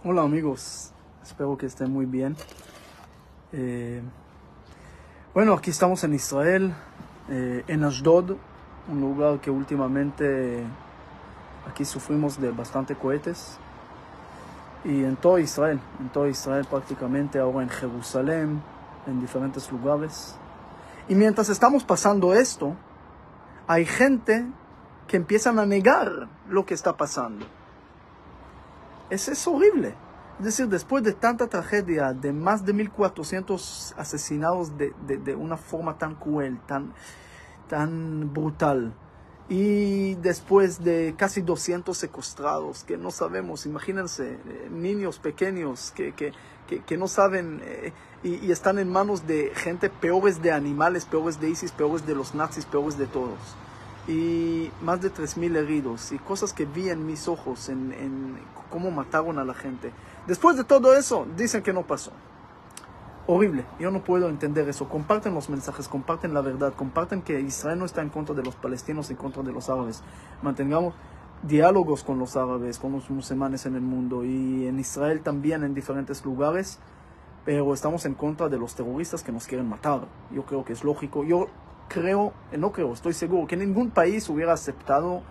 Hola amigos, espero que estén muy bien. Bueno, aquí estamos en Israel, en Ashdod, un lugar que últimamente aquí sufrimos de bastante cohetes. Y en todo Israel prácticamente, ahora en Jerusalén, en diferentes lugares. Y mientras estamos pasando esto, hay gente que empiezan a negar lo que está pasando. Es horrible. Es decir, después de tanta tragedia, de más de 1400 asesinados de una forma tan cruel, tan brutal, y después de casi 200 secuestrados, que no sabemos, imagínense, niños pequeños que no saben, y están en manos de gente peores de animales, peores de ISIS, peores de los nazis, peores de todos. Y más de 3000 heridos, y cosas que vi en mis ojos, en cómo mataron a la gente. Después de todo eso, dicen que no pasó. Horrible, yo no puedo entender eso. Comparten los mensajes, comparten la verdad, comparten que Israel no está en contra de los palestinos, en contra de los árabes. Mantengamos diálogos con los árabes, con los musulmanes en el mundo, y en Israel también, en diferentes lugares, pero estamos en contra de los terroristas que nos quieren matar. Yo creo que es lógico. Estoy seguro que ningún país hubiera aceptado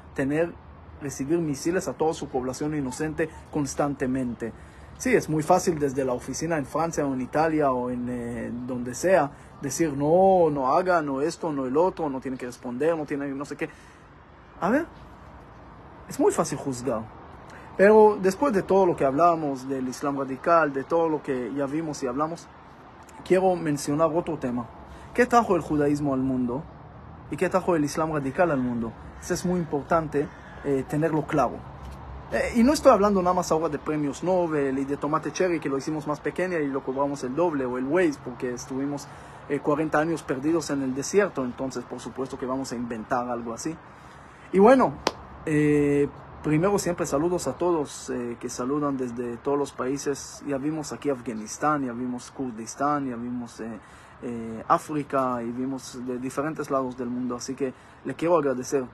recibir misiles a toda su población inocente constantemente. Sí, es muy fácil desde la oficina en Francia o en Italia o en donde sea decir no hagan, no esto, no el otro, no tienen que responder, no tienen no sé qué. A ver, es muy fácil juzgar. Pero después de todo lo que hablamos del Islam radical, de todo lo que ya vimos y hablamos, quiero mencionar otro tema. ¿Qué trajo el judaísmo al mundo? ¿Y qué trajo el Islam radical al mundo? Eso es muy importante tenerlo claro. Y no estoy hablando nada más ahora de premios Nobel y de tomate cherry, que lo hicimos más pequeña y lo cobramos el doble, o el Waze, porque estuvimos 40 años perdidos en el desierto. Entonces, por supuesto que vamos a inventar algo así. Y bueno, primero siempre saludos a todos que saludan desde todos los países. Ya vimos aquí Afganistán, ya vimos Kurdistán, ya vimos África, y vimos de diferentes lados del mundo. Así que le quiero agradecer.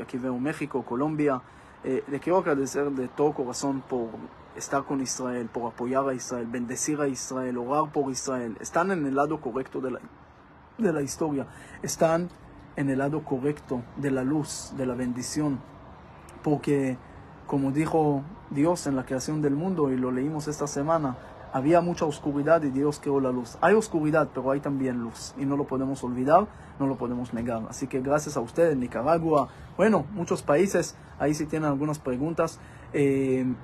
Aquí veo México, Colombia. Le quiero agradecer de todo corazón por estar con Israel, por apoyar a Israel, bendecir a Israel, orar por Israel. Están en el lado correcto de la historia. Están en el lado correcto de la luz, de la bendición. Porque, como dijo Dios en la creación del mundo, y lo leímos esta semana, había mucha oscuridad y Dios creó la luz. Hay oscuridad, pero hay también luz. Y no lo podemos olvidar, no lo podemos negar. Así que gracias a ustedes, Nicaragua, bueno, muchos países. Ahí si tienen algunas preguntas,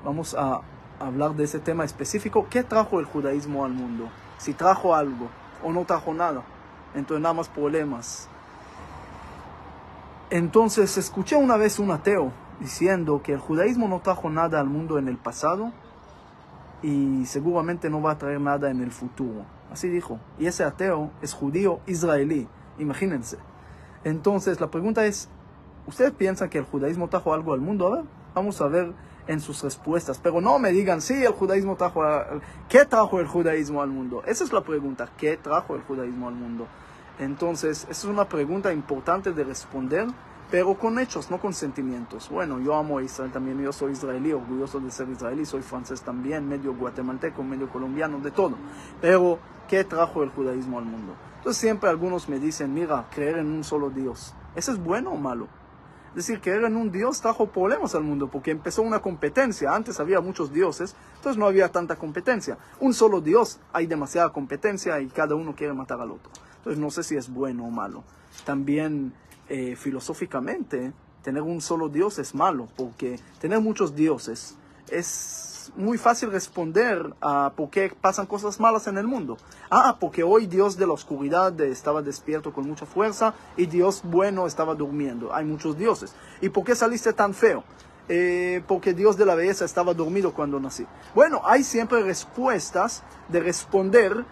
vamos a hablar de ese tema específico. ¿Qué trajo el judaísmo al mundo? Si trajo algo o no trajo nada. Entonces nada más problemas. Entonces escuché una vez un ateo diciendo que el judaísmo no trajo nada al mundo en el pasado y seguramente no va a traer nada en el futuro. Así dijo. Y ese ateo es judío israelí. Imagínense. Entonces la pregunta es, ¿ustedes piensan que el judaísmo trajo algo al mundo? A ver, vamos a ver en sus respuestas. Pero no me digan, sí, el judaísmo trajo... ¿Qué trajo el judaísmo al mundo? Esa es la pregunta. ¿Qué trajo el judaísmo al mundo? Entonces, esa es una pregunta importante de responder, pero con hechos, no con sentimientos. Bueno, yo amo a Israel también, yo soy israelí, orgulloso de ser israelí, soy francés también, medio guatemalteco, medio colombiano, de todo. Pero, ¿qué trajo el judaísmo al mundo? Entonces siempre algunos me dicen, mira, creer en un solo Dios, ¿eso es bueno o malo? Es decir, creer en un Dios trajo problemas al mundo, porque empezó una competencia. Antes había muchos dioses, entonces no había tanta competencia. Un solo Dios, hay demasiada competencia y cada uno quiere matar al otro. Entonces no sé si es bueno o malo. También filosóficamente, tener un solo Dios es malo, porque tener muchos dioses es muy fácil responder a por qué pasan cosas malas en el mundo. Porque hoy Dios de la oscuridad estaba despierto con mucha fuerza y Dios bueno estaba durmiendo. Hay muchos dioses. ¿Y por qué saliste tan feo? Porque Dios de la belleza estaba dormido cuando nací. Bueno, hay siempre respuestas de responder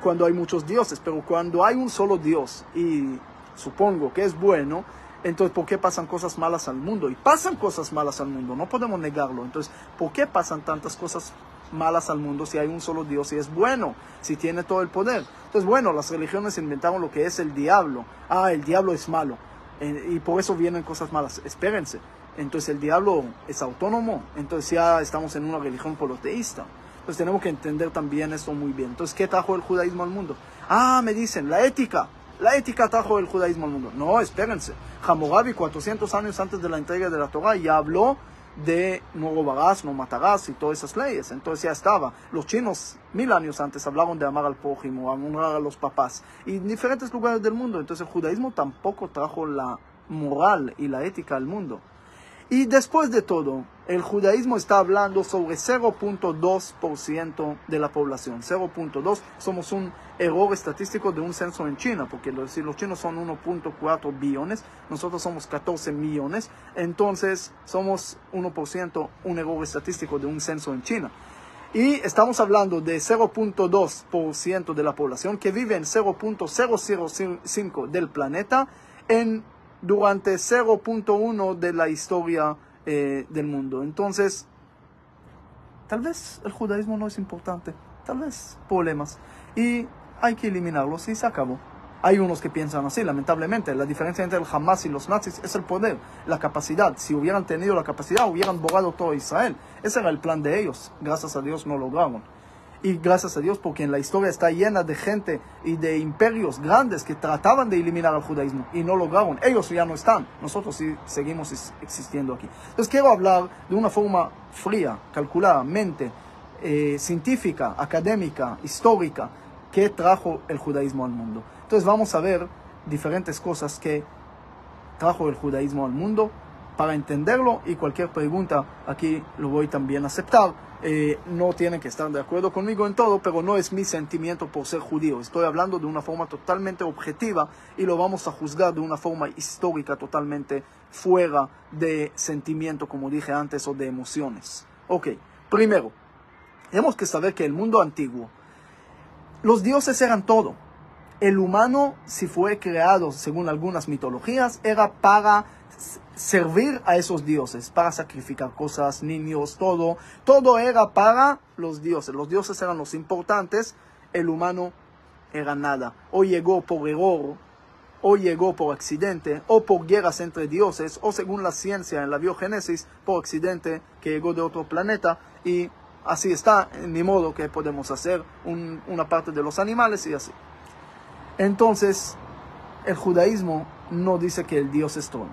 cuando hay muchos dioses, pero cuando hay un solo Dios y supongo que es bueno, entonces ¿por qué pasan cosas malas al mundo? Y pasan cosas malas al mundo, no podemos negarlo. Entonces, ¿por qué pasan tantas cosas malas al mundo si hay un solo Dios y es bueno, si tiene todo el poder? Entonces, bueno, las religiones inventaron lo que es el diablo. El diablo es malo y por eso vienen cosas malas. Espérense, entonces el diablo es autónomo, entonces ya estamos en una religión politeísta. Entonces tenemos que entender también esto muy bien. Entonces, ¿qué trajo el judaísmo al mundo? Me dicen, la ética trajo el judaísmo al mundo. No, espérense. Hammurabi, 400 años antes de la entrega de la Torah, ya habló de no robarás, no matarás y todas esas leyes. Entonces ya estaba. Los chinos, 1000 años antes, hablaron de amar al prójimo, honrar a los papás, y en diferentes lugares del mundo. Entonces el judaísmo tampoco trajo la moral y la ética al mundo. Y después de todo, el judaísmo está hablando sobre 0.2% de la población. 0.2, somos un error estadístico de un censo en China, porque si los chinos son 1.4 billones, nosotros somos 14 millones, entonces somos 1%, un error estadístico de un censo en China. Y estamos hablando de 0.2% de la población que vive en 0.005 del planeta durante 0.1 de la historia del mundo. Entonces, tal vez el judaísmo no es importante, tal vez problemas, y hay que eliminarlos y se acabó. Hay unos que piensan así, lamentablemente. La diferencia entre el Hamas y los nazis es el poder, la capacidad. Si hubieran tenido la capacidad, hubieran borrado todo Israel. Ese era el plan de ellos. Gracias a Dios no lo lograron. Y gracias a Dios, porque en la historia está llena de gente y de imperios grandes que trataban de eliminar al judaísmo y no lograron. Ellos ya no están, nosotros sí seguimos existiendo aquí. Entonces quiero hablar de una forma fría, calculada, científica, académica, histórica, que trajo el judaísmo al mundo. Entonces vamos a ver diferentes cosas que trajo el judaísmo al mundo para entenderlo, y cualquier pregunta aquí lo voy también a aceptar. No tienen que estar de acuerdo conmigo en todo, pero no es mi sentimiento por ser judío. Estoy hablando de una forma totalmente objetiva y lo vamos a juzgar de una forma histórica, totalmente fuera de sentimiento, como dije antes, o de emociones. Ok, primero, tenemos que saber que el mundo antiguo, los dioses eran todo. El humano, si fue creado según algunas mitologías, era para servir a esos dioses, para sacrificar cosas, niños, todo era para los dioses. Los dioses eran los importantes, el humano era nada. O llegó por error, o llegó por accidente, o por guerras entre dioses, o según la ciencia en la biogénesis, por accidente que llegó de otro planeta, y así está, ni modo que podemos hacer una parte de los animales y así. Entonces, el judaísmo no dice que el Dios es todo.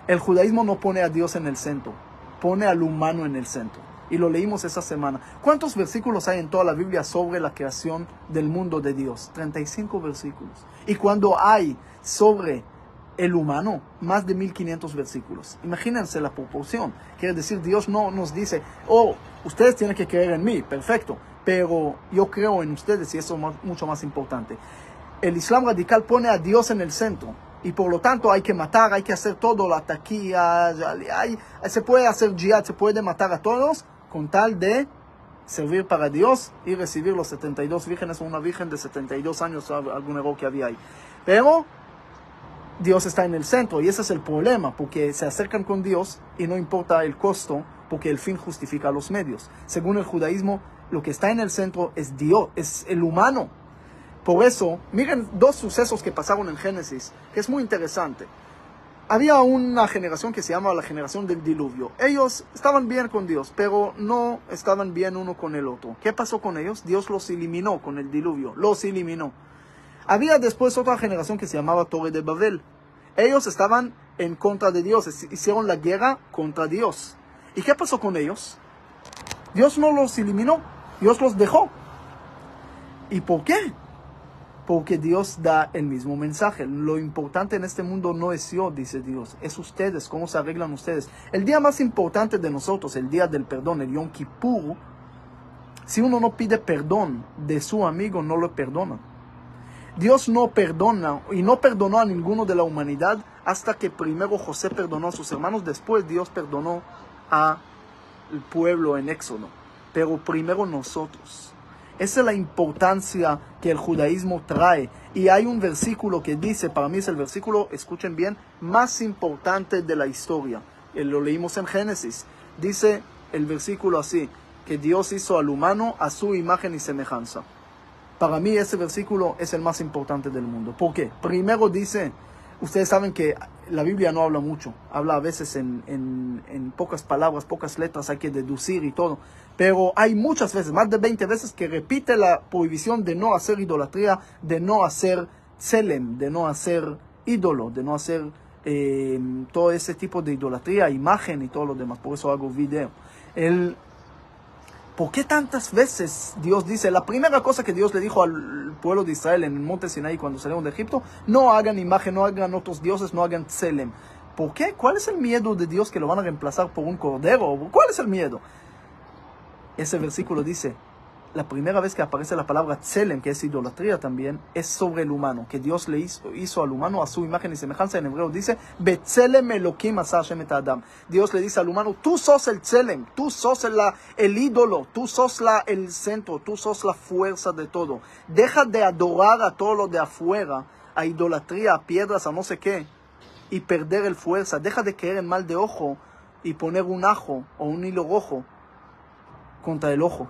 El judaísmo no pone a Dios en el centro, pone al humano en el centro. Y lo leímos esa semana. ¿Cuántos versículos hay en toda la Biblia sobre la creación del mundo de Dios? 35 versículos. Y cuando hay sobre el humano, más de 1500 versículos. Imagínense la proporción. Quiere decir, Dios no nos dice, ustedes tienen que creer en mí, perfecto, pero yo creo en ustedes, y eso es mucho más importante. El Islam radical pone a Dios en el centro. Y por lo tanto hay que matar, hay que hacer todo, la taquilla, se puede hacer jihad, se puede matar a todos con tal de servir para Dios y recibir los 72 vírgenes o una virgen de 72 años, algún error que había ahí. Pero Dios está en el centro y ese es el problema, porque se acercan con Dios y no importa el costo, porque el fin justifica los medios. Según el judaísmo, lo que está en el centro es Dios, es el humano. Por eso, miren dos sucesos que pasaron en Génesis, que es muy interesante. Había una generación que se llama la generación del diluvio. Ellos estaban bien con Dios, pero no estaban bien uno con el otro. ¿Qué pasó con ellos? Dios los eliminó con el diluvio, los eliminó. Había después otra generación que se llamaba Torre de Babel. Ellos estaban en contra de Dios, hicieron la guerra contra Dios. ¿Y qué pasó con ellos? Dios no los eliminó, Dios los dejó. ¿Y por qué? Porque Dios da el mismo mensaje. Lo importante en este mundo no es yo, dice Dios, es ustedes, cómo se arreglan ustedes. El día más importante de nosotros, el día del perdón, el Yom Kippur, si uno no pide perdón de su amigo, no lo perdona. Dios no perdona y no perdonó a ninguno de la humanidad hasta que primero José perdonó a sus hermanos, después Dios perdonó al pueblo en Éxodo. Pero primero nosotros. Esa es la importancia que el judaísmo trae. Y hay un versículo que dice, para mí es el versículo, escuchen bien, más importante de la historia. Lo leímos en Génesis. Dice el versículo así, que Dios hizo al humano a su imagen y semejanza. Para mí ese versículo es el más importante del mundo. ¿Por qué? Primero dice, ustedes saben que la Biblia no habla mucho, habla a veces en pocas palabras, pocas letras, hay que deducir y todo, pero hay muchas veces, más de 20 veces, que repite la prohibición de no hacer idolatría, de no hacer tselem, de no hacer ídolo, de no hacer todo ese tipo de idolatría, imagen y todo lo demás. Por eso hago video. ¿Por qué tantas veces Dios dice? La primera cosa que Dios le dijo al pueblo de Israel en el monte Sinaí cuando salieron de Egipto: no hagan imagen, no hagan otros dioses, no hagan tselem. ¿Por qué? ¿Cuál es el miedo de Dios que lo van a reemplazar por un cordero? ¿Cuál es el miedo? Ese versículo dice, la primera vez que aparece la palabra tselem, que es idolatría también, es sobre el humano, que Dios le hizo al humano a su imagen y semejanza. En hebreo dice, Betselem Elokim asa Hashem et Adam. Dios le dice al humano, tú sos el tselem, tú sos el ídolo, tú sos el centro, tú sos la fuerza de todo. Deja de adorar a todo lo de afuera, a idolatría, a piedras, a no sé qué, y perder el fuerza. Deja de creer en mal de ojo y poner un ajo o un hilo rojo contra el ojo,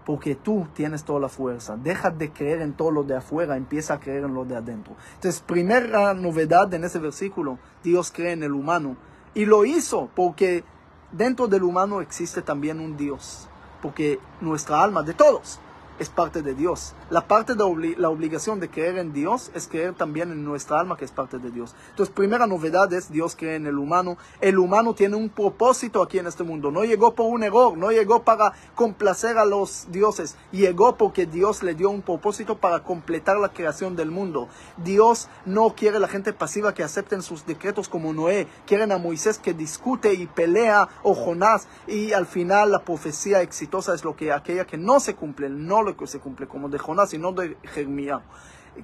porque tú tienes toda la fuerza. Deja de creer en todo lo de afuera, empieza a creer en lo de adentro. Entonces, primera novedad en ese versículo, Dios cree en el humano, y lo hizo porque dentro del humano existe también un Dios, porque nuestra alma, de todos, es parte de Dios. La parte de la obligación de creer en Dios es creer también en nuestra alma, que es parte de Dios. Entonces, primera novedad es Dios cree en el humano. El humano tiene un propósito aquí en este mundo. No llegó por un error, no llegó para complacer a los dioses. Llegó porque Dios le dio un propósito para completar la creación del mundo. Dios no quiere la gente pasiva que acepten sus decretos como Noé. Quieren a Moisés que discute y pelea, o Jonás. Y al final la profecía exitosa es aquella que no se cumple, no lo que se cumple, como de Jonás y no de Jeremías.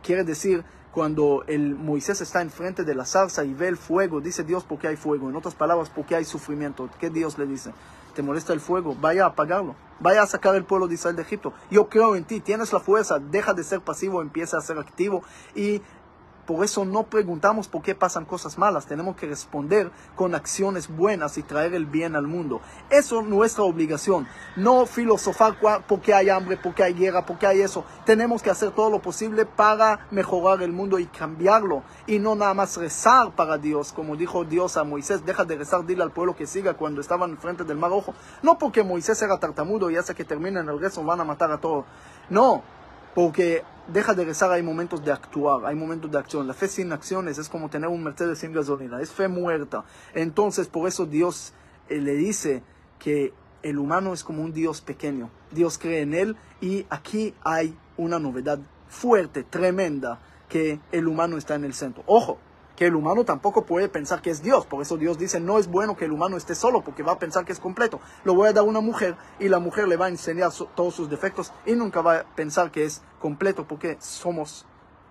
Quiere decir, cuando el Moisés está enfrente de la zarza y ve el fuego, dice Dios, ¿por qué hay fuego? En otras palabras, ¿por qué hay sufrimiento? ¿Qué Dios le dice? ¿Te molesta el fuego? Vaya a apagarlo. Vaya a sacar el pueblo de Israel de Egipto. Yo creo en ti, tienes la fuerza, deja de ser pasivo, empieza a ser activo. Y por eso no preguntamos por qué pasan cosas malas. Tenemos que responder con acciones buenas y traer el bien al mundo. Eso es nuestra obligación. No filosofar por qué hay hambre, por qué hay guerra, por qué hay eso. Tenemos que hacer todo lo posible para mejorar el mundo y cambiarlo. Y no nada más rezar para Dios. Como dijo Dios a Moisés, deja de rezar, dile al pueblo que siga cuando estaban frente del Mar Rojo. No porque Moisés era tartamudo y hasta que terminen el rezo van a matar a todos. No, porque deja de rezar, hay momentos de actuar, hay momentos de acción. La fe sin acciones es como tener un Mercedes sin gasolina, es fe muerta. Entonces, por eso Dios le dice que el humano es como un Dios pequeño. Dios cree en él, y aquí hay una novedad fuerte, tremenda, que el humano está en el centro. Ojo, que el humano tampoco puede pensar que es Dios. Por eso Dios dice, no es bueno que el humano esté solo, porque va a pensar que es completo. Lo voy a dar a una mujer, y la mujer le va a enseñar todos sus defectos, y nunca va a pensar que es completo, porque somos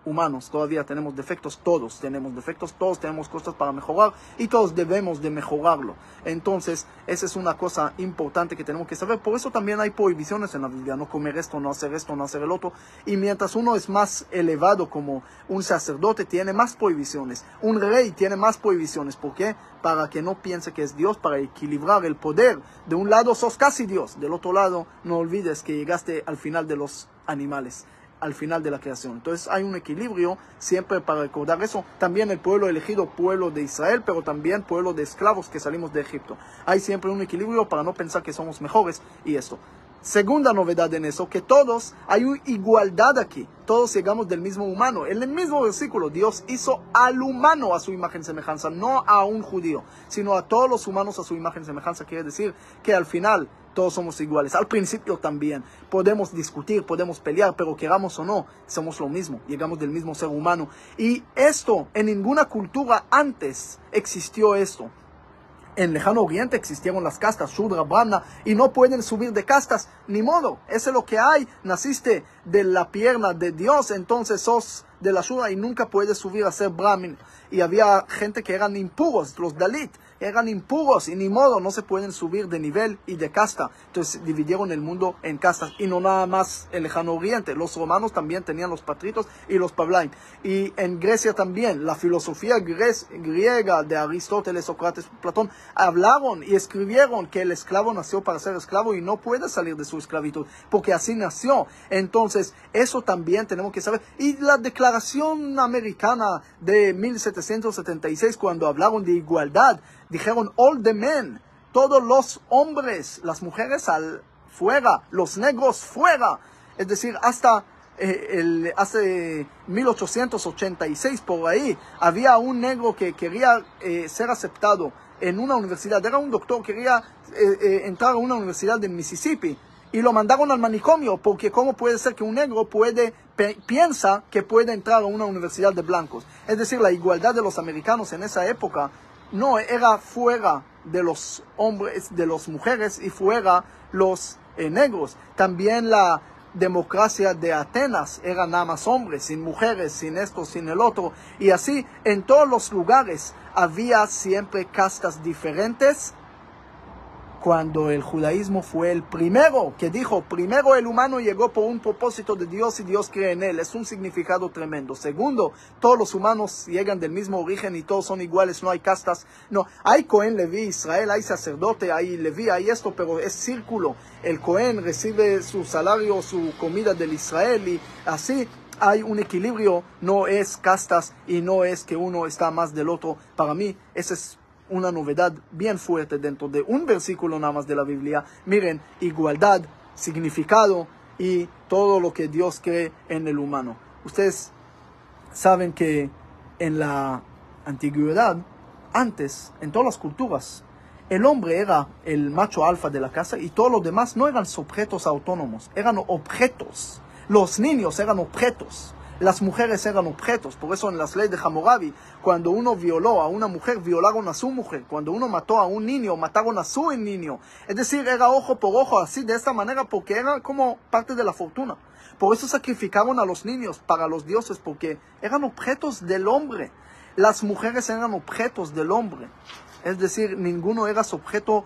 humanos, todavía tenemos defectos, todos tenemos cosas para mejorar, y todos debemos de mejorarlo. Entonces, esa es una cosa importante que tenemos que saber. Por eso también hay prohibiciones en la Biblia: no comer esto, no hacer el otro. Y mientras uno es más elevado, como un sacerdote, tiene más prohibiciones. Un rey tiene más prohibiciones. ¿Por qué? Para que no piense que es Dios, para equilibrar el poder. De un lado sos casi Dios, del otro lado no olvides que llegaste al final de los animales, al final de la creación. Entonces hay un equilibrio siempre para recordar eso. También el pueblo elegido, pueblo de Israel, pero también pueblo de esclavos que salimos de Egipto. Hay siempre un equilibrio para no pensar que somos mejores, y esto. Segunda novedad en eso, que todos, hay una igualdad aquí. Todos llegamos del mismo humano. En el mismo versículo, Dios hizo al humano a su imagen y semejanza, no a un judío, sino a todos los humanos a su imagen y semejanza. Quiere decir que al final todos somos iguales. Al principio también podemos discutir, podemos pelear, pero queramos o no, somos lo mismo, llegamos del mismo ser humano. Y esto, en ninguna cultura antes existió esto. En Lejano Oriente existieron las castas, Shudra, Brahmana, y no pueden subir de castas, ni modo, eso es lo que hay. Naciste de la pierna de Dios, entonces sos de la Shudra y nunca puedes subir a ser Brahmin. Y había gente que eran impuros, los Dalit, eran impuros, y ni modo, no se pueden subir de nivel y de casta. Entonces dividieron el mundo en castas, y no nada más el Lejano Oriente. Los romanos también tenían los patritos y los pablaim. Y en Grecia también, la filosofía griega de Aristóteles, Sócrates, Platón, hablaron y escribieron que el esclavo nació para ser esclavo y no puede salir de su esclavitud, porque así nació. Entonces Entonces, eso también tenemos que saber. Y la Declaración Americana de 1776, cuando hablaron de igualdad, dijeron all the men, todos los hombres, las mujeres fuera, los negros fuera. Es decir, hasta hace 1886 por ahí, había un negro que quería ser aceptado en una universidad. Era un doctor, quería entrar a una universidad de Mississippi y lo mandaron al manicomio, porque ¿cómo puede ser que un negro piensa que puede entrar a una universidad de blancos? Es decir, la igualdad de los americanos en esa época no era fuera de los hombres, de las mujeres, y fuera los negros. También la democracia de Atenas era nada más hombres, sin mujeres, sin esto, sin el otro. Y así, en todos los lugares había siempre castas diferentes. Cuando el judaísmo fue el primero que dijo, primero el humano llegó por un propósito de Dios y Dios cree en él. Es un significado tremendo. Segundo, todos los humanos llegan del mismo origen y todos son iguales, no hay castas. No, hay Cohen, Leví, Israel, hay sacerdote, hay Leví, hay esto, pero es círculo. El Cohen recibe su salario, su comida del Israel, y así hay un equilibrio. No es castas y no es que uno está más del otro. Para mí, ese es una novedad bien fuerte dentro de un versículo nada más de la Biblia. Miren, igualdad, significado y todo lo que Dios cree en el humano. Ustedes saben que en la antigüedad, antes, en todas las culturas, el hombre era el macho alfa de la casa y todos los demás no eran sujetos autónomos, eran objetos. Los niños eran objetos. Las mujeres eran objetos. Por eso en las leyes de Hammurabi, cuando uno violó a una mujer, violaron a su mujer. Cuando uno mató a un niño, mataron a su niño. Es decir, era ojo por ojo, así de esta manera, porque era como parte de la fortuna. Por eso sacrificaban a los niños para los dioses, porque eran objetos del hombre. Las mujeres eran objetos del hombre. Es decir, ninguno era sujeto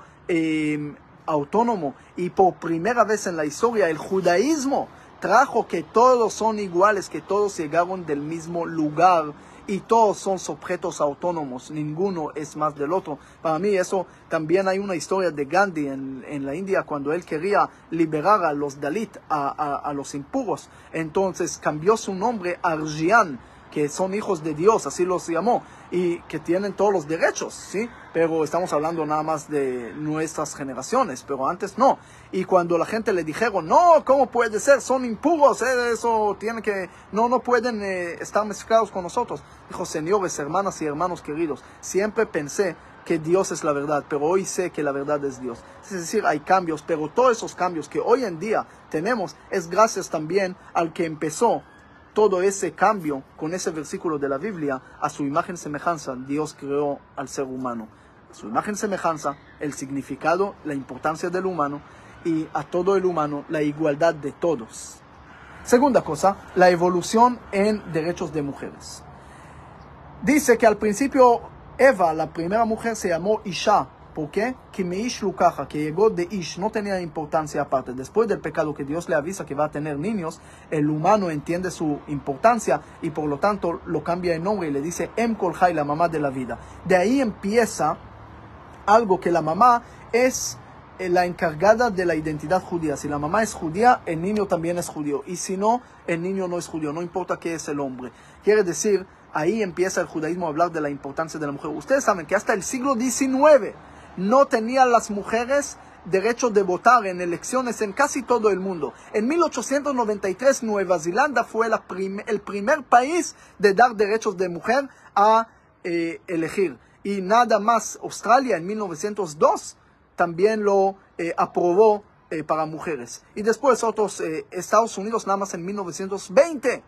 autónomo. Y por primera vez en la historia, el judaísmo trajo que todos son iguales, que todos llegaron del mismo lugar y todos son sujetos autónomos, ninguno es más del otro. Para mí eso también hay una historia de Gandhi en la India, cuando él quería liberar a los Dalit, a los impuros. Entonces cambió su nombre a Arjian, que son hijos de Dios, así los llamó, y que tienen todos los derechos, ¿sí? Pero estamos hablando nada más de nuestras generaciones, pero antes no. Y cuando la gente le dijeron, no, ¿cómo puede ser? Son impuros, eso tiene que, no pueden estar mezclados con nosotros. Dijo, señores, hermanas y hermanos queridos, siempre pensé que Dios es la verdad, pero hoy sé que la verdad es Dios. Es decir, hay cambios, pero todos esos cambios que hoy en día tenemos es gracias también al que empezó todo ese cambio con ese versículo de la Biblia. A su imagen y semejanza Dios creó al ser humano. A su imagen y semejanza, el significado, la importancia del humano, y a todo el humano la igualdad de todos. Segunda cosa, la evolución en derechos de mujeres. Dice que al principio Eva, la primera mujer, se llamó Isha. ¿Por qué? Que Meish Lukaja, que llegó de Ish, no tenía importancia aparte. Después del pecado que Dios le avisa que va a tener niños, el humano entiende su importancia y por lo tanto lo cambia de nombre y le dice Em Kol Chai, la mamá de la vida. De ahí empieza algo que la mamá es la encargada de la identidad judía. Si la mamá es judía, el niño también es judío. Y si no, el niño no es judío, no importa qué es el hombre. Quiere decir, ahí empieza el judaísmo a hablar de la importancia de la mujer. Ustedes saben que hasta el siglo XIX no tenían las mujeres derecho de votar en elecciones en casi todo el mundo. En 1893 Nueva Zelanda fue el primer país de dar derechos de mujer a elegir. Y nada más Australia en 1902 también lo aprobó para mujeres. Y después otros Estados Unidos nada más en 1920.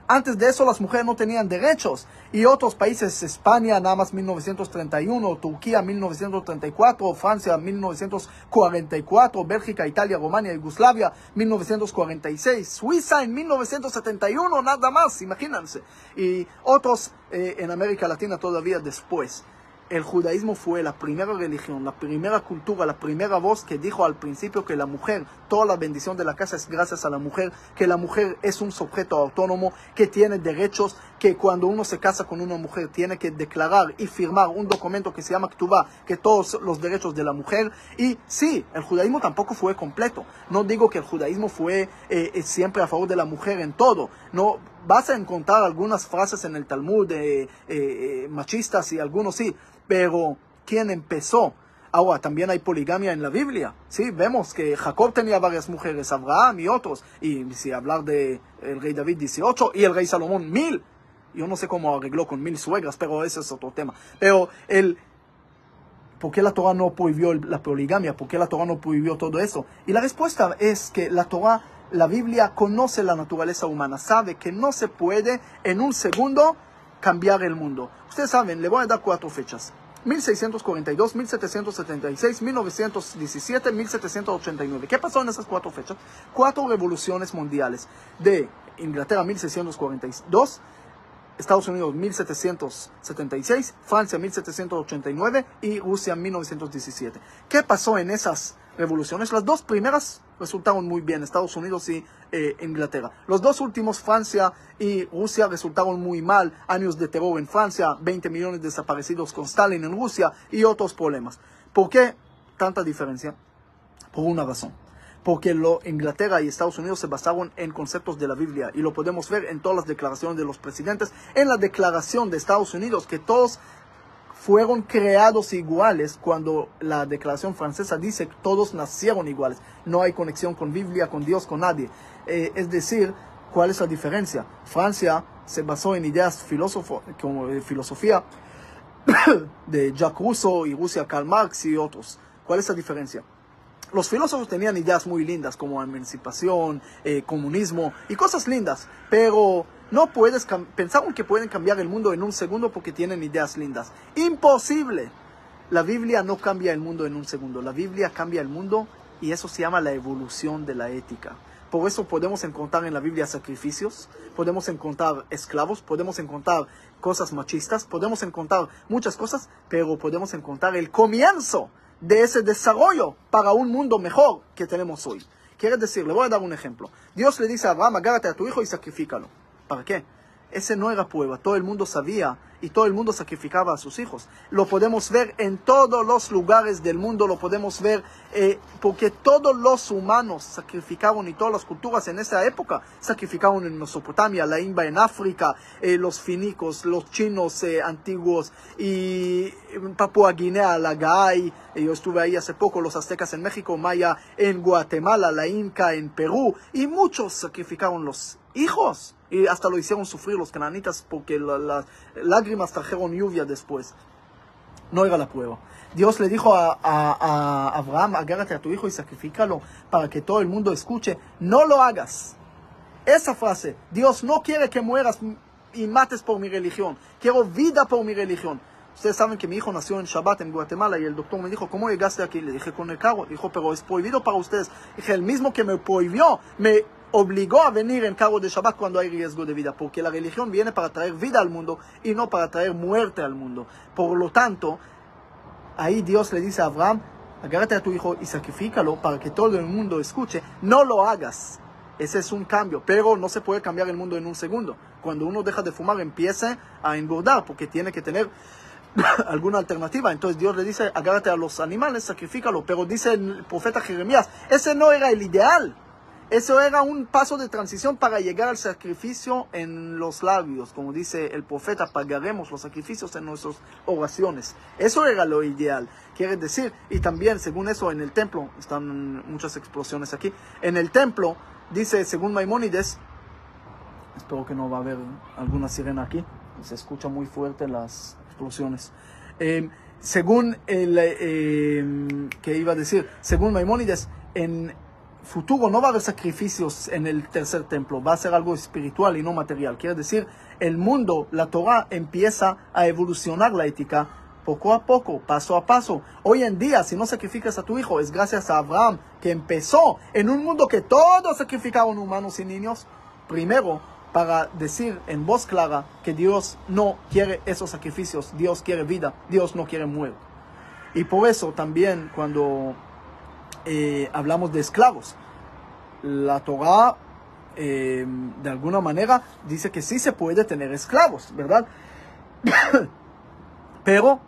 Antes de eso las mujeres no tenían derechos. Y otros países, España nada más 1931, Turquía 1934, Francia 1944, Bélgica, Italia, Rumania, Yugoslavia 1946, Suiza en 1971, nada más, imagínense. Y otros en América Latina todavía después. el judaísmo fue la primera religión, la primera cultura, la primera voz que dijo al principio que la mujer, toda la bendición de la casa es gracias a la mujer, que la mujer es un sujeto autónomo, que tiene derechos, que cuando uno se casa con una mujer tiene que declarar y firmar un documento que se llama Ktubá, que todos los derechos de la mujer. Y sí, el judaísmo tampoco fue completo. No digo que el judaísmo fue siempre a favor de la mujer en todo. No, vas a encontrar algunas frases en el Talmud machistas y algunos sí. Pero, ¿quién empezó? Ahora, también hay poligamia en la Biblia. Sí, vemos que Jacob tenía varias mujeres, Abraham y otros. Y si hablar de el rey David 18 y el rey Salomón 1000. Yo no sé cómo arregló con 1000 suegras, pero ese es otro tema. Pero ¿por qué la Torah no prohibió la poligamia? ¿Por qué la Torah no prohibió todo eso? Y la respuesta es que la Torah, la Biblia, conoce la naturaleza humana. Sabe que no se puede en un segundo cambiar el mundo. Ustedes saben, le voy a dar 4 fechas. 1642, 1776, 1917, 1789. ¿Qué pasó en esas 4 fechas? 4 revoluciones mundiales. De Inglaterra 1642, Estados Unidos 1776, Francia 1789 y Rusia 1917. ¿Qué pasó en esas revoluciones? Las 2 primeras resultaron muy bien, Estados Unidos y Inglaterra. Los 2 últimos, Francia y Rusia, resultaron muy mal. Años de terror en Francia, 20 millones desaparecidos con Stalin en Rusia y otros problemas. ¿Por qué tanta diferencia? Por una razón. Porque Inglaterra y Estados Unidos se basaron en conceptos de la Biblia. Y lo podemos ver en todas las declaraciones de los presidentes. En la declaración de Estados Unidos, que todos fueron creados iguales, cuando la declaración francesa dice que todos nacieron iguales. No hay conexión con Biblia, con Dios, con nadie. Es decir, ¿cuál es la diferencia? Francia se basó en ideas como filosofía de Jacques Rousseau y Rusia Karl Marx y otros. ¿Cuál es la diferencia? Los filósofos tenían ideas muy lindas como emancipación, comunismo y cosas lindas, pero no puedes pensaron que pueden cambiar el mundo en un segundo porque tienen ideas lindas. ¡Imposible! La Biblia no cambia el mundo en un segundo. La Biblia cambia el mundo y eso se llama la evolución de la ética. Por eso podemos encontrar en la Biblia sacrificios, podemos encontrar esclavos, podemos encontrar cosas machistas, podemos encontrar muchas cosas, pero podemos encontrar el comienzo de ese desarrollo para un mundo mejor que tenemos hoy. Quiere decir, le voy a dar un ejemplo. Dios le dice a Abraham, agárrate a tu hijo y sacrifícalo. ¿Para qué? Ese no era prueba. Todo el mundo sabía y todo el mundo sacrificaba a sus hijos. Lo podemos ver en todos los lugares del mundo, lo podemos ver porque todos los humanos sacrificaron y todas las culturas en esa época sacrificaron en Mesopotamia, la India en África, los finicos, los chinos antiguos y Papua Guinea, la Gaay, yo estuve ahí hace poco, los aztecas en México, maya en Guatemala, la Inca en Perú y muchos sacrificaron los hijos. Y hasta lo hicieron sufrir los cananitas porque las lágrimas trajeron lluvia después. No era la prueba. Dios le dijo a Abraham, agárrate a tu hijo y sacrifícalo para que todo el mundo escuche. No lo hagas. Esa frase, Dios no quiere que mueras y mates por mi religión. Quiero vida por mi religión. Ustedes saben que mi hijo nació en Shabbat en Guatemala y el doctor me dijo, ¿cómo llegaste aquí? Le dije, con el carro. Dijo, pero es prohibido para ustedes. Dije, el mismo que me prohibió, me obligó a venir en carro de Shabbat cuando hay riesgo de vida, porque la religión viene para traer vida al mundo y no para traer muerte al mundo. Por lo tanto, ahí Dios le dice a Abraham, agárrate a tu hijo y sacrifícalo para que todo el mundo escuche. No lo hagas. Ese es un cambio, pero no se puede cambiar el mundo en un segundo. Cuando uno deja de fumar, empieza a engordar, porque tiene que tener alguna alternativa. Entonces Dios le dice, agárrate a los animales, sacrifícalo. Pero dice el profeta Jeremías, ese no era el ideal. Eso era un paso de transición para llegar al sacrificio en los labios. Como dice el profeta, pagaremos los sacrificios en nuestras oraciones. Eso era lo ideal. Quiere decir, y también según eso en el templo, están muchas explosiones aquí, en el templo dice, según Maimónides, espero que no va a haber alguna sirena aquí, se escucha muy fuerte las explosiones. Según ¿qué iba a decir? Según Maimónides, en futuro no va a haber sacrificios en el tercer templo, va a ser algo espiritual y no material. Quiere decir, el mundo, la Torah empieza a evolucionar la ética poco a poco, paso a paso. Hoy en día, si no sacrificas a tu hijo, es gracias a Abraham, que empezó en un mundo que todos sacrificaban humanos y niños. Primero, para decir en voz clara que Dios no quiere esos sacrificios, Dios quiere vida, Dios no quiere muerte. Y por eso también cuando hablamos de esclavos, la Torah de alguna manera dice que sí se puede tener esclavos, ¿verdad? Pero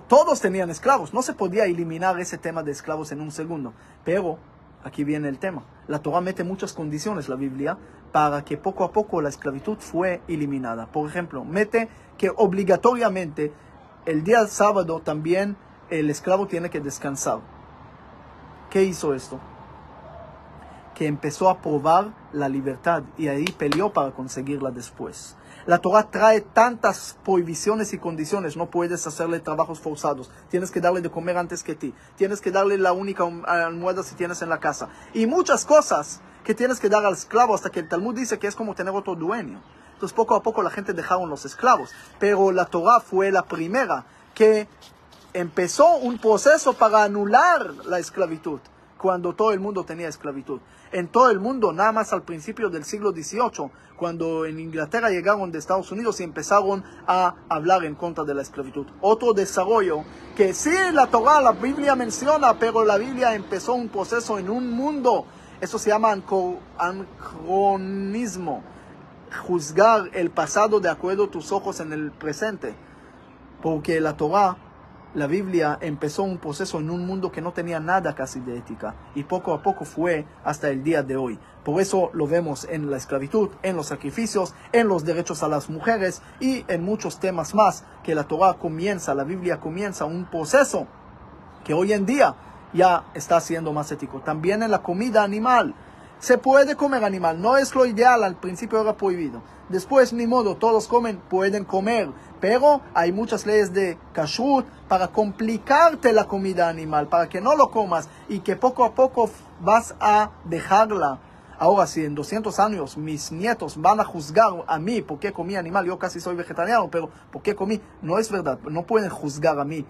todos tenían esclavos, no se podía eliminar ese tema de esclavos en un segundo. Pero aquí viene el tema, la Torah mete muchas condiciones, la Biblia, para que poco a poco la esclavitud fue eliminada. Por ejemplo, mete que obligatoriamente el día sábado también el esclavo tiene que descansar. ¿Qué hizo esto? Que empezó a probar la libertad y ahí peleó para conseguirla después. La Torah trae tantas prohibiciones y condiciones. No puedes hacerle trabajos forzados. Tienes que darle de comer antes que ti. Tienes que darle la única almohada si tienes en la casa. Y muchas cosas que tienes que dar al esclavo hasta que el Talmud dice que es como tener otro dueño. Entonces poco a poco la gente dejaron los esclavos. Pero la Torah fue la primera que empezó un proceso para anular la esclavitud, cuando todo el mundo tenía esclavitud. En todo el mundo, nada más al principio del siglo XVIII, cuando en Inglaterra llegaron de Estados Unidos y empezaron a hablar en contra de la esclavitud. Otro desarrollo que sí la Torah, la Biblia menciona, pero la Biblia empezó un proceso en un mundo. Eso se llama anacronismo. Juzgar el pasado de acuerdo a tus ojos en el presente. Porque la Torah, la Biblia, empezó un proceso en un mundo que no tenía nada casi de ética. Y poco a poco fue hasta el día de hoy. Por eso lo vemos en la esclavitud, en los sacrificios, en los derechos a las mujeres y en muchos temas más que la Torah comienza, la Biblia comienza un proceso que hoy en día ya está siendo más ético. También en la comida animal. Se puede comer animal, no es lo ideal, al principio era prohibido. Después, ni modo, todos comen, pueden comer. Pero hay muchas leyes de kashrut para complicarte la comida animal, para que no lo comas y que poco a poco vas a dejarla. Ahora, si en 200 años mis nietos van a juzgar a mí por qué comí animal, yo casi soy vegetariano, pero por qué comí, no es verdad. No pueden juzgar a mí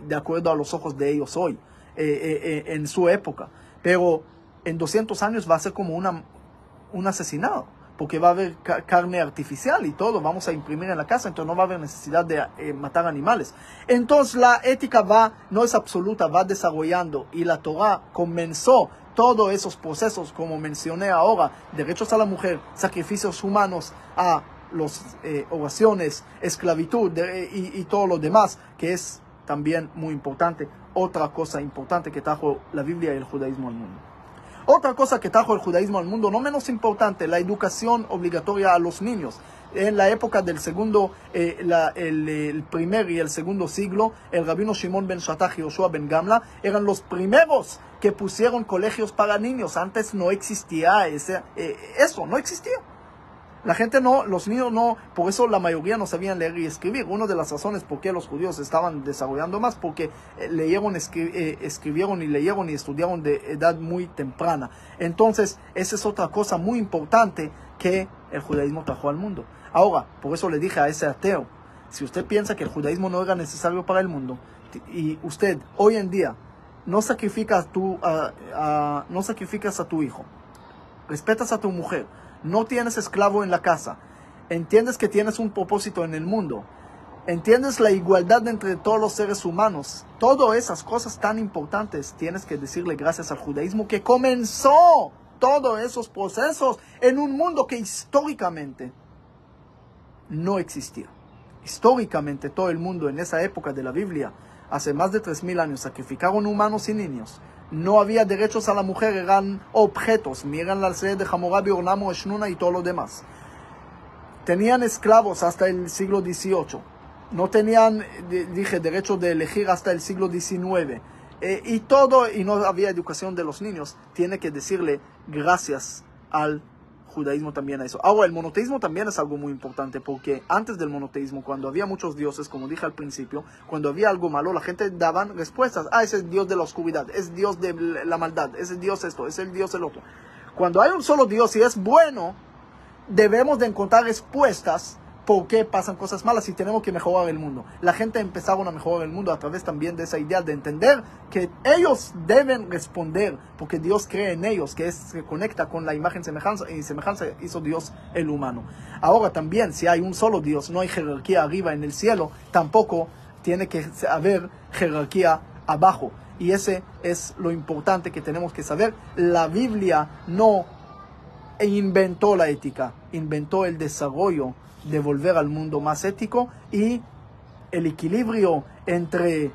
de acuerdo a los ojos de ellos hoy, en su época. Pero en 200 años va a ser como un asesinado, porque va a haber carne artificial y todo, vamos a imprimir en la casa, entonces no va a haber necesidad de matar animales. Entonces la ética no es absoluta, va desarrollando, y la Torah comenzó todos esos procesos, como mencioné ahora, derechos a la mujer, sacrificios humanos a las oraciones, esclavitud y todo lo demás, que es también muy importante. Otra cosa importante que trajo la Biblia y el judaísmo al mundo. Otra cosa que trajo el judaísmo al mundo, no menos importante, la educación obligatoria a los niños. En la época del el primer y el segundo siglo, el rabino Shimon ben Shattach y Yoshua ben Gamla eran los primeros que pusieron colegios para niños. Antes no existía eso, no existía. La gente no, los niños no, por eso la mayoría no sabían leer y escribir. Una de las razones por qué los judíos estaban desarrollando más, porque escribieron y leyeron y estudiaron de edad muy temprana. Entonces, esa es otra cosa muy importante que el judaísmo trajo al mundo. Ahora, por eso le dije a ese ateo, si usted piensa que el judaísmo no era necesario para el mundo, y usted hoy en día no sacrificas a tu hijo, respetas a tu mujer, no tienes esclavo en la casa, entiendes que tienes un propósito en el mundo, entiendes la igualdad entre todos los seres humanos, todas esas cosas tan importantes, tienes que decirle gracias al judaísmo que comenzó todos esos procesos en un mundo que históricamente no existía. Históricamente todo el mundo en esa época de la Biblia, hace más de 3000 años, sacrificaron humanos y niños. No había derechos a la mujer, eran objetos. Miren la serie de Hammurabi, Ornamo, Eshnuna y todo lo demás. Tenían esclavos hasta el siglo XVIII. No tenían, derecho de elegir hasta el siglo XIX. Y no había educación de los niños. Tiene que decirle gracias al judaísmo también a eso. Ahora, el monoteísmo también es algo muy importante, porque antes del monoteísmo, cuando había muchos dioses, como dije al principio, cuando había algo malo, la gente daban respuestas. Ese es Dios de la oscuridad, es Dios de la maldad, ese es Dios esto, es el Dios el otro. Cuando hay un solo Dios y es bueno, debemos de encontrar respuestas por qué pasan cosas malas y tenemos que mejorar el mundo. La gente empezaron a mejorar el mundo a través también de esa idea de entender que ellos deben responder porque Dios cree en ellos, que se conecta con la imagen y semejanza hizo Dios el humano. Ahora también, si hay un solo Dios, no hay jerarquía arriba en el cielo, tampoco tiene que haber jerarquía abajo. Y ese es lo importante que tenemos que saber. La Biblia no inventó la ética, inventó el desarrollo de volver al mundo más ético y el equilibrio entre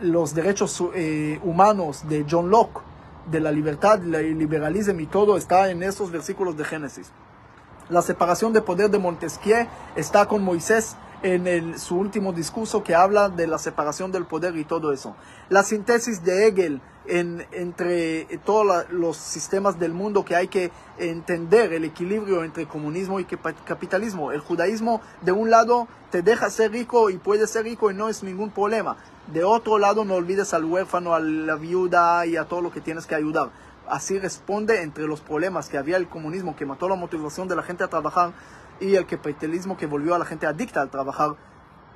los derechos humanos de John Locke, de la libertad, el liberalismo y todo está en esos versículos de Génesis. La separación de poder de Montesquieu está con Moisés en su último discurso que habla de la separación del poder y todo eso. La síntesis de Hegel entre todos los sistemas del mundo, que hay que entender el equilibrio entre comunismo y capitalismo. El judaísmo de un lado te deja ser rico y puedes ser rico y no es ningún problema. De otro lado no olvides al huérfano, a la viuda y a todo lo que tienes que ayudar. Así responde entre los problemas que había el comunismo, que mató la motivación de la gente a trabajar, y el capitalismo, que volvió a la gente adicta al trabajar.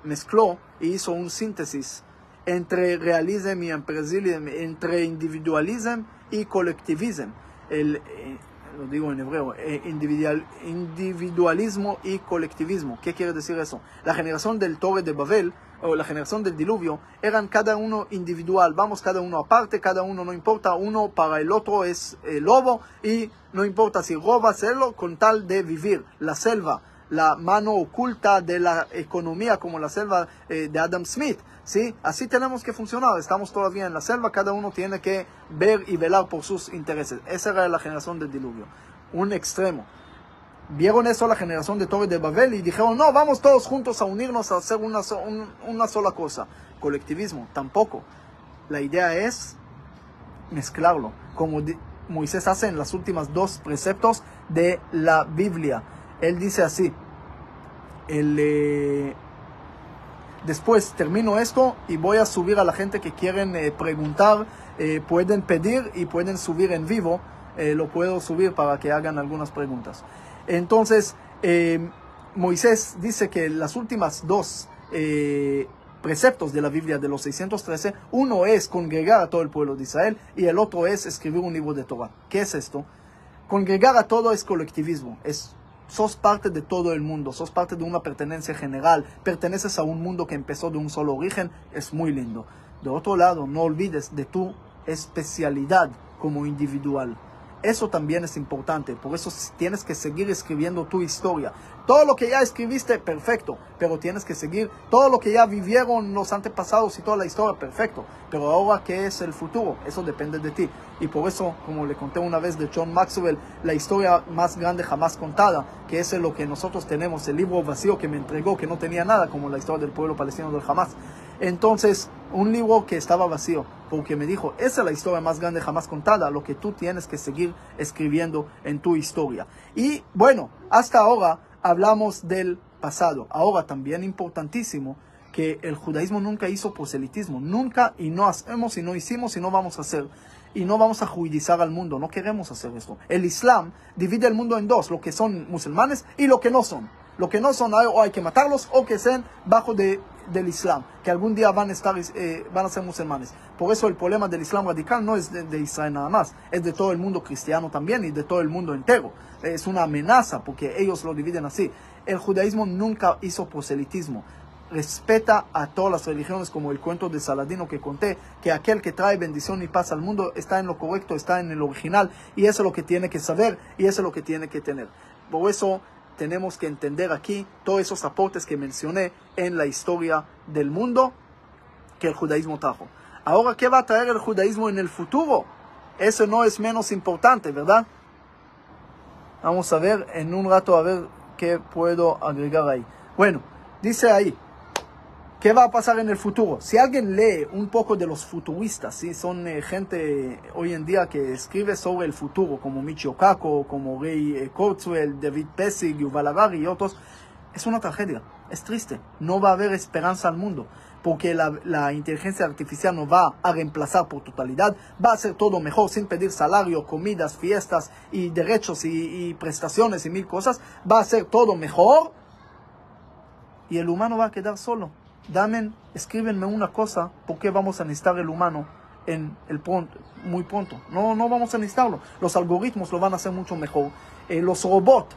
Mezcló y hizo un síntesis entre realismo y empresarialismo, entre individualismo y colectivismo. Lo digo en hebreo, individualismo y colectivismo. ¿Qué quiere decir eso? La generación del Torre de Babel, o la generación del diluvio, eran cada uno individual. Vamos cada uno aparte, cada uno no importa, uno para el otro es lobo, y no importa si roba, hacerlo con tal de vivir. La selva, la mano oculta de la economía, como la selva de Adam Smith, ¿sí? Así tenemos que funcionar. Estamos todavía en la selva, cada uno tiene que ver y velar por sus intereses. Esa era la generación del diluvio, un extremo. Vieron eso la generación de Torre de Babel y dijeron, no, vamos todos juntos a unirnos a hacer una sola cosa. Colectivismo, tampoco. La idea es mezclarlo, como Moisés hace en las últimas 2 preceptos de la Biblia. Él dice así, después termino esto y voy a subir a la gente que quieren preguntar, pueden pedir y pueden subir en vivo, lo puedo subir para que hagan algunas preguntas. Entonces, Moisés dice que las últimas 2 preceptos de la Biblia, de los 613, uno es congregar a todo el pueblo de Israel y el otro es escribir un libro de Torah. ¿Qué es esto? Congregar a todo es colectivismo, sos parte de todo el mundo, sos parte de una pertenencia general, perteneces a un mundo que empezó de un solo origen, es muy lindo. De otro lado, no olvides de tu especialidad como individual. Eso también es importante, por eso tienes que seguir escribiendo tu historia. Todo lo que ya escribiste, perfecto, pero tienes que seguir todo lo que ya vivieron los antepasados y toda la historia, perfecto. Pero ahora, ¿qué es el futuro? Eso depende de ti. Y por eso, como le conté una vez de John Maxwell, la historia más grande jamás contada, que es lo que nosotros tenemos, el libro vacío que me entregó, que no tenía nada, como la historia del pueblo palestino del Hamas. Entonces, un libro que estaba vacío, porque me dijo, esa es la historia más grande jamás contada, lo que tú tienes que seguir escribiendo en tu historia. Y bueno, hasta ahora hablamos del pasado. Ahora también importantísimo que el judaísmo nunca hizo proselitismo, nunca, y no hacemos, y no hicimos, y no vamos a hacer. Y no vamos a judaizar al mundo, no queremos hacer eso. El Islam divide el mundo en 2, lo que son musulmanes y lo que no son. Lo que no son, o hay que matarlos, o que sean bajo del Islam, que algún día van a ser musulmanes. Por eso el problema del Islam radical no es de Israel nada más, es de todo el mundo cristiano también y de todo el mundo entero. Es una amenaza porque ellos lo dividen así. El judaísmo nunca hizo proselitismo. Respeta a todas las religiones, como el cuento de Saladino que conté, que aquel que trae bendición y paz al mundo está en lo correcto, está en el original, y eso es lo que tiene que saber y eso es lo que tiene que tener. Por eso tenemos que entender aquí todos esos aportes que mencioné en la historia del mundo que el judaísmo trajo. Ahora, ¿qué va a traer el judaísmo en el futuro? Eso no es menos importante, ¿verdad? Vamos a ver en un rato a ver qué puedo agregar ahí. Bueno, dice ahí, ¿qué va a pasar en el futuro? Si alguien lee un poco de los futuristas, ¿sí? Son gente hoy en día que escribe sobre el futuro, como Michio Kaku, como Ray Kurzweil, David Pesig, Yuval Harari y otros, es una tragedia, es triste. No va a haber esperanza al mundo, porque la inteligencia artificial no va a reemplazar por totalidad, va a hacer todo mejor sin pedir salario, comidas, fiestas y derechos y prestaciones y 1000 cosas, va a hacer todo mejor y el humano va a quedar solo. Escríbenme una cosa, ¿por qué vamos a necesitar el humano muy pronto? No vamos a necesitarlo. Los algoritmos lo van a hacer mucho mejor. Los robots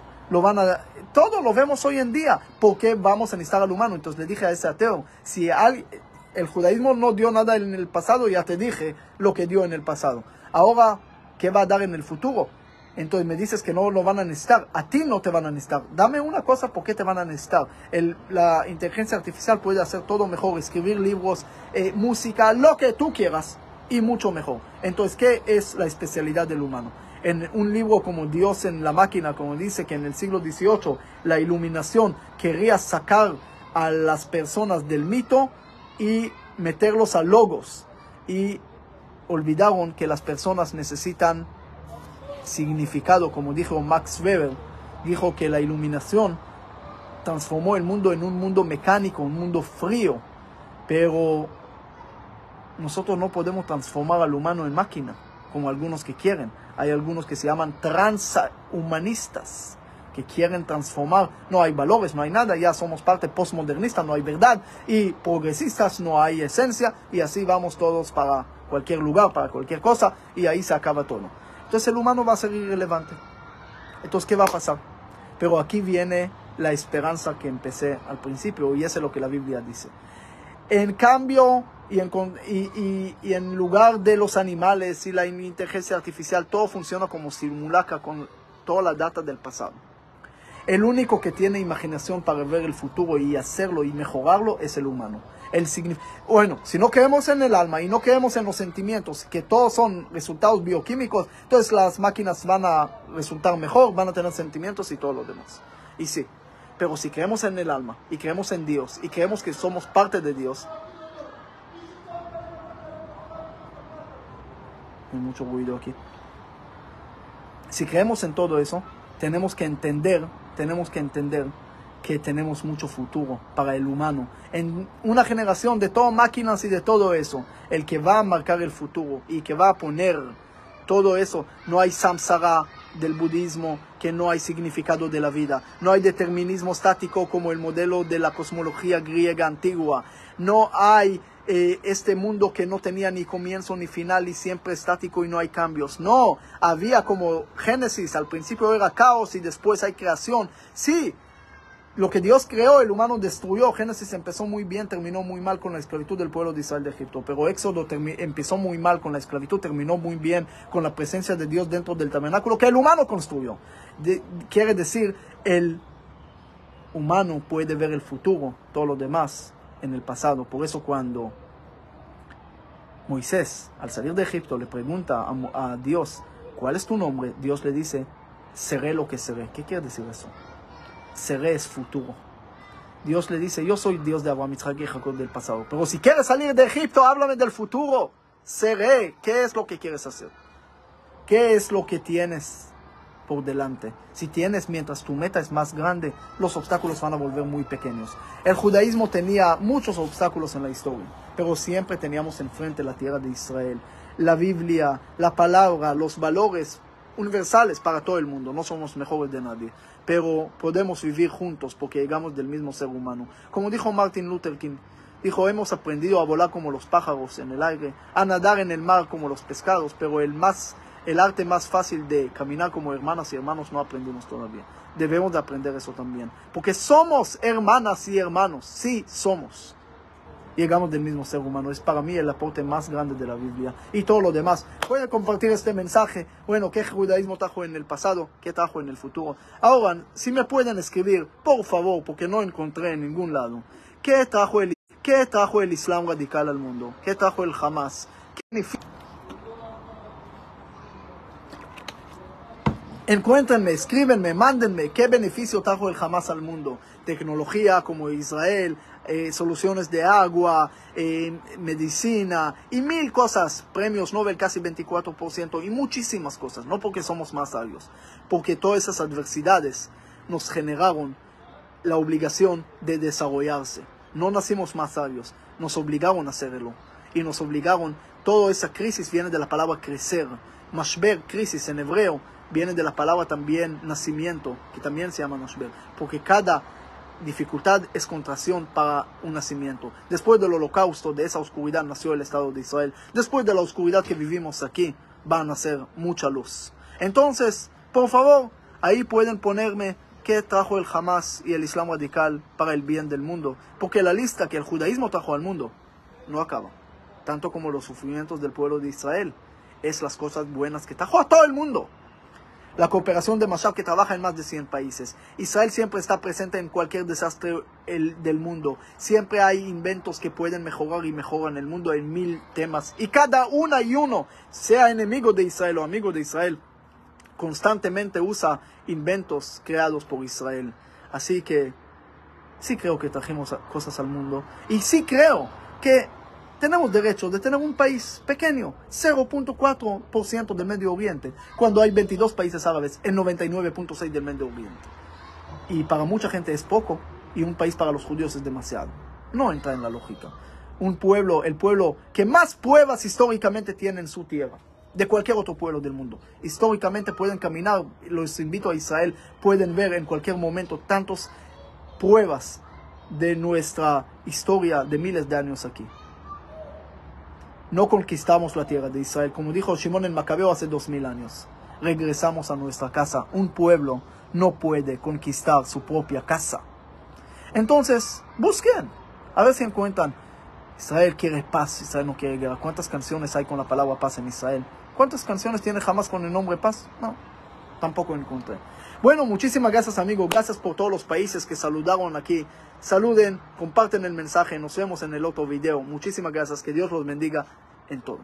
todo lo vemos hoy en día. ¿Por qué vamos a necesitar al humano? Entonces le dije a ese ateo, si el judaísmo no dio nada en el pasado, ya te dije lo que dio en el pasado. Ahora, ¿qué va a dar en el futuro? Entonces me dices que no lo van a necesitar. A ti no te van a necesitar. Dame una cosa, ¿por qué te van a necesitar? La inteligencia artificial puede hacer todo mejor, escribir libros, música, lo que tú quieras, y mucho mejor. Entonces, ¿qué es la especialidad del humano? En un libro como Dios en la máquina, como dice que en el siglo XVIII la iluminación quería sacar a las personas del mito y meterlos a logos, y olvidaron que las personas necesitan significado. Como dijo Max Weber, dijo que la iluminación transformó el mundo en un mundo mecánico, un mundo frío, pero nosotros no podemos transformar al humano en máquina, como algunos que quieren. Hay algunos que se llaman transhumanistas, que quieren transformar. No hay valores, no hay nada, ya somos parte postmodernista, no hay verdad, y progresistas, no hay esencia, y así vamos todos para cualquier lugar, para cualquier cosa, y ahí se acaba todo. Entonces el humano va a ser irrelevante. Entonces, ¿qué va a pasar? Pero aquí viene la esperanza que empecé al principio, y eso es lo que la Biblia dice. En cambio, y en lugar de los animales y la inteligencia artificial, todo funciona como simulacra con toda la data del pasado. El único que tiene imaginación para ver el futuro y hacerlo y mejorarlo es el humano. Bueno, si no creemos en el alma y no creemos en los sentimientos, que todos son resultados bioquímicos, entonces las máquinas van a resultar mejor, van a tener sentimientos y todo lo demás. Y sí, pero si creemos en el alma y creemos en Dios y creemos que somos parte de Dios, hay mucho ruido aquí. Si creemos en todo eso, tenemos que entender que tenemos mucho futuro para el humano. En una generación de todas máquinas y de todo eso, el que va a marcar el futuro y que va a poner todo eso, no hay samsara del budismo, que no hay significado de la vida, no hay determinismo estático como el modelo de la cosmología griega antigua, no hay este mundo que no tenía ni comienzo ni final y siempre estático y no hay cambios. No, había como Génesis, al principio era caos y después hay creación. Sí, lo que Dios creó, el humano destruyó. Génesis empezó muy bien, terminó muy mal con la esclavitud del pueblo de Israel de Egipto. Pero Éxodo empezó muy mal con la esclavitud, terminó muy bien con la presencia de Dios dentro del tabernáculo que el humano construyó. Quiere decir, el humano puede ver el futuro, todo lo demás en el pasado. Por eso cuando Moisés, al salir de Egipto, le pregunta a Dios, ¿cuál es tu nombre? Dios le dice, seré lo que seré. ¿Qué quiere decir eso? Seré es futuro. Dios le dice, yo soy Dios de Abraham, Isaac y Jacob del pasado. Pero si quieres salir de Egipto, háblame del futuro. Seré. ¿Qué es lo que quieres hacer? ¿Qué es lo que tienes por delante? Si tienes, mientras tu meta es más grande, los obstáculos van a volver muy pequeños. El judaísmo tenía muchos obstáculos en la historia, pero siempre teníamos enfrente la tierra de Israel, la Biblia, la palabra, los valores universales para todo el mundo. No somos mejores de nadie, pero podemos vivir juntos porque llegamos del mismo ser humano. Como dijo Martin Luther King, dijo, hemos aprendido a volar como los pájaros en el aire, a nadar en el mar como los pescados, pero el arte más fácil de caminar como hermanas y hermanos no aprendimos todavía. Debemos de aprender eso también, porque somos hermanas y hermanos. Sí, somos. Llegamos del mismo ser humano. Es para mí el aporte más grande de la Biblia. Y todo lo demás. Voy a compartir este mensaje. Bueno, ¿qué judaísmo trajo en el pasado? ¿Qué trajo en el futuro? Ahora, si me pueden escribir, por favor, porque no encontré en ningún lado. ¿Qué trajo el Islam radical al mundo? ¿Qué trajo el Hamas? Encuéntrenme, escríbenme, mándenme qué beneficio trajo el Hamas al mundo. Tecnología como Israel, soluciones de agua, medicina y mil cosas. Premios Nobel casi 24% y muchísimas cosas. No porque somos más sabios, porque todas esas adversidades nos generaron la obligación de desarrollarse. No nacimos más sabios, nos obligaron a hacerlo. Y nos obligaron, toda esa crisis viene de la palabra crecer. Mashber, crisis en hebreo, viene de la palabra también nacimiento, que también se llama Mashber, porque cada dificultad es contracción para un nacimiento. Después del holocausto, de esa oscuridad nació el Estado de Israel. Después de la oscuridad que vivimos aquí, va a nacer mucha luz. Entonces, por favor, ahí pueden ponerme qué trajo el Hamas y el Islam radical para el bien del mundo. Porque la lista que el judaísmo trajo al mundo no acaba. Tanto como los sufrimientos del pueblo de Israel. Es las cosas buenas que trajo a todo el mundo. La cooperación de Mashab que trabaja en más de 100 países. Israel siempre está presente en cualquier desastre del mundo. Siempre hay inventos que pueden mejorar y mejoran el mundo en 1000 temas. Y cada una y uno, sea enemigo de Israel o amigo de Israel, constantemente usa inventos creados por Israel. Así que sí creo que trajimos cosas al mundo. Y sí creo que tenemos derecho de tener un país pequeño, 0.4% del Medio Oriente, cuando hay 22 países árabes, el 99.6% del Medio Oriente. Y para mucha gente es poco, y un país para los judíos es demasiado. No entra en la lógica. Un pueblo, el pueblo que más pruebas históricamente tiene en su tierra, de cualquier otro pueblo del mundo. Históricamente pueden caminar, los invito a Israel, pueden ver en cualquier momento tantas pruebas de nuestra historia de miles de años aquí. No conquistamos la tierra de Israel. Como dijo Shimon el Macabeo hace 2000 años. Regresamos a nuestra casa. Un pueblo no puede conquistar su propia casa. Entonces, busquen. A ver si encuentran. Israel quiere paz, Israel no quiere guerra. ¿Cuántas canciones hay con la palabra paz en Israel? ¿Cuántas canciones tiene jamás con el nombre paz? No, tampoco encontré. Bueno, muchísimas gracias, amigos. Gracias por todos los países que saludaron aquí. Saluden, comparten el mensaje. Nos vemos en el otro video. Muchísimas gracias. Que Dios los bendiga en todo.